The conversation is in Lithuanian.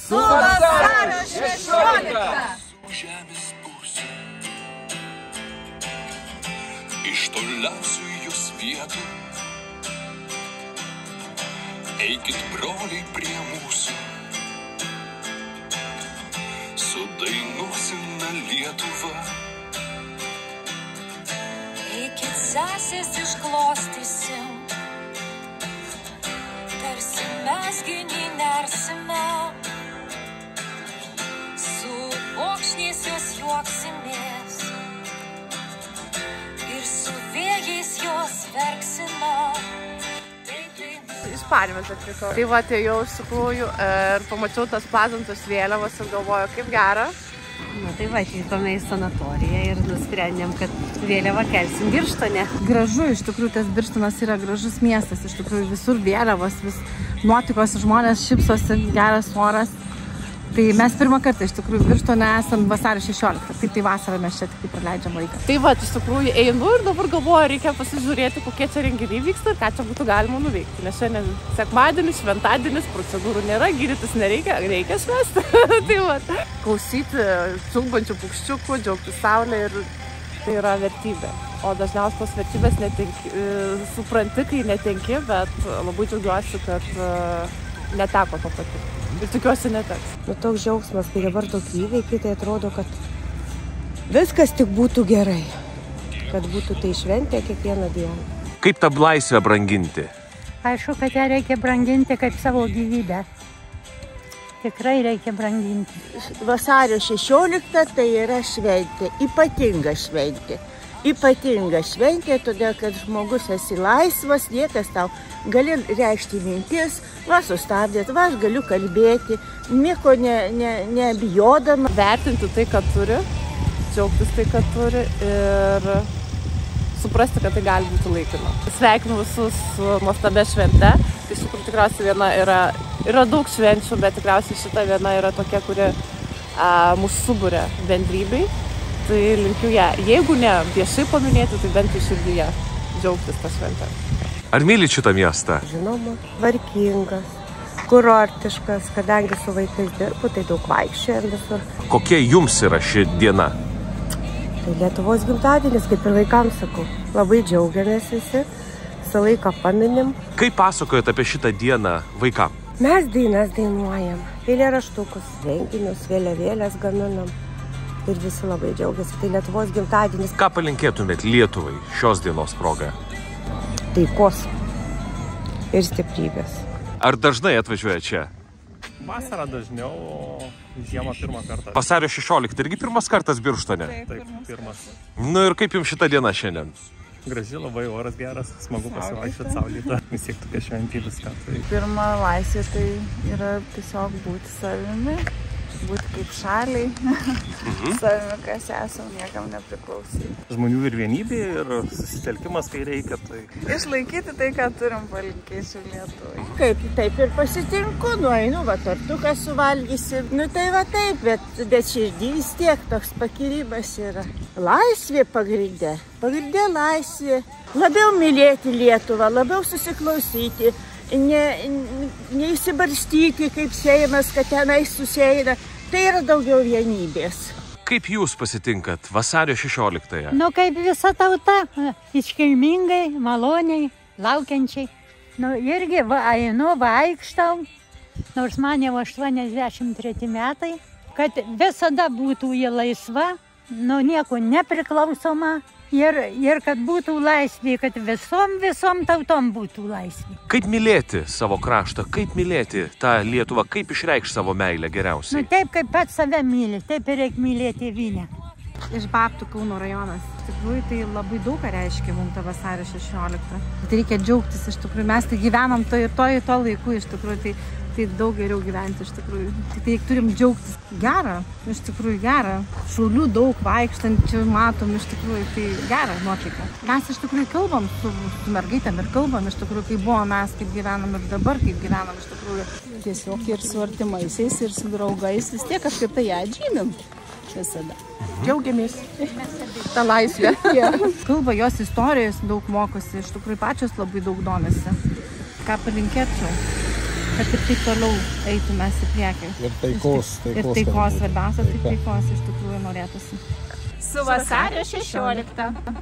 su vasario 16. Žemės pusė, iš toliausių jos vietų, eikit broliai prie mūsų, sudainuosime Lietuvą. Eikit sesės išklostysim, tarsi mes gini nersime. Aukšniais jos juoksimės ir su vėjais jos verksime. Iš Parmės atvykau. Tai va, atėjau iš tikrųjų ir pamačiau tas platintas vėliavas ir galvoju, kaip gera. Na tai va, išvykome į sanatoriją ir nusprendėm, kad vėliavą kelsim Birštone. Gražu, iš tikrųjų, tas Birštonas yra gražus miestas, iš tikrųjų visur vėliavos, vis nuotikos, žmonės šypsosi, geras oras. Tai mes pirmą kartą iš tikrųjų Birštone esam vasario 16, taip tai vasarą mes čia tik praleidžiam laiką. Tai va, iš tikrųjų einu ir dabar galvoju, reikia pasižiūrėti, kokie čia renginiai vyksta ir ką čia būtų galima nuveikti. Nes šiandien sekmadienis, šventadienis, procedūrų nėra, gydytis nereikia, reikia švęsti. Tai va, klausyti čiulbančių paukščiukų, džiaugtis saulė ir tai yra vertybė. O dažniausiai tos vertybės supranti, kai netenki, bet labai džiaugiuosi, kad neteko to patirti. Ir tikiuosi neteks. Nu, toks džiaugsmas, kai dabar tokie įveikiai, tai atrodo, kad viskas tik būtų gerai. Kad būtų tai šventė kiekvieną dieną. Kaip tą laisvę branginti? Aišku, kad ją reikia branginti kaip savo gyvybę. Tikrai reikia branginti. Vasario 16 tai yra šventė, ypatinga šventė. Ypatinga šventė, todėl, kad žmogus esi laisvas, niekas tau gali reikšti mintis, va sustabdėt, va aš galiu kalbėti, nieko nebijodama. Vertinti tai, ką turi, džiaugtis tai, ką turi ir suprasti, kad tai gali būti laikina. Sveikinu visus su nuostabia švente. Tai iš tikrųjų tikriausiai viena yra daug švenčių, bet tikriausiai šita viena yra tokia, kuri mūsų suburia bendrybei. Tai linkiu ją, jeigu ne viešai paminėti, tai bent jau širdyje džiaugtis tą šventę. Ar myli šitą miestą? Žinoma, tvarkingas, kurortiškas, kadangi su vaikais dirbu, tai daug vaikščiojam visur. Kokia jums yra ši diena? Tai Lietuvos gimtadienis, kaip ir vaikams sakau. Labai džiaugiamės visi, visą laiką paminim. Kaip pasakojat apie šitą dieną vaikam? Mes dainas dainuojam, eilėraštukus, renginius, vėliavėlės gaminam. Ir visi labai džiaugiasi. Tai Lietuvos gimtadienis. Ką palinkėtumėt Lietuvai šios dienos proga? Taikos ir stiprybės. Ar dažnai atvažiuoja čia? Vasarą dažniau, o žiemą pirmą kartą. Vasario 16 irgi pirmas kartas Birštone? Taip, pirmas. Nu ir kaip jums šita diena šiandien? Graži, labai oras geras, smagu pasivaikščioti saulėtą, vis tiek tokia šventė viską. Tai... Pirma laisvė tai yra tiesiog būti savimi. Būti kaip šaliai, savimi, kas esam, niekam nepriklausyti. Žmonių ir vienybė, ir susitelkimas, kai reikia. Tai... Išlaikyti tai, ką turim, palinkėsiu Lietuvai. Kaip taip ir pasitinku, nueinu, va tortuką suvalgysi. Nu tai va taip, bet širdį vis tiek toks pakilimas yra. Laisvė pagrindė laisvė. Labiau mylėti Lietuvą, labiau susiklausyti. Neįsibarstyti kaip Seimas, kad tenai susieina. Tai yra daugiau vienybės. Kaip jūs pasitinkat vasario 16-ąją? Nu, kaip visa tauta, iškilmingai, maloniai, laukiančiai. Nu, irgi einu, vaikštau, nors man jau 83 metai, kad visada būtų jie laisva, nu, nieko nepriklausoma. Ir kad būtų laisvė, kad visom tautom būtų laisvė. Kaip mylėti savo kraštą, kaip mylėti tą Lietuvą, kaip išreikšti savo meilę geriausiai? Nu taip, kaip pats save myli, taip ir reikia mylėti tėvynę. Iš Babtų Kauno rajonas. Iš tikrųjų, tai labai daug ką reiškia mums ta vasario 16. Tai reikia džiaugtis, iš tikrųjų. Mes tai gyvenam to laiku, iš tikrųjų. Tai daug geriau gyventi, iš tikrųjų. Tai turim džiaugtis. Gera, iš tikrųjų gera. Šaulių daug vaikštančių matom, iš tikrųjų. Tai gera nuotaika. Mes iš tikrųjų kalbam su mergaitėm ir kalbam, iš tikrųjų, kaip buvo mes, kaip gyvenam ir dabar, kaip gyvenam, iš tikrųjų. Tiesiog ir su artimaisiais, ir su draugais vis tiek kažkaip tai ją atžymim. Visada. Džiaugiamės tą laisvę. Kalba jos istorijos daug mokosi, iš tikrųjų pačios labai daug domisi. Ką palinkėčiau? kad ir taip toliau eitumės į priekį. Ir taikos. Ir taikos, svarbiausia, tai taikos iš tikrųjų norėtųsi. Su vasario 16.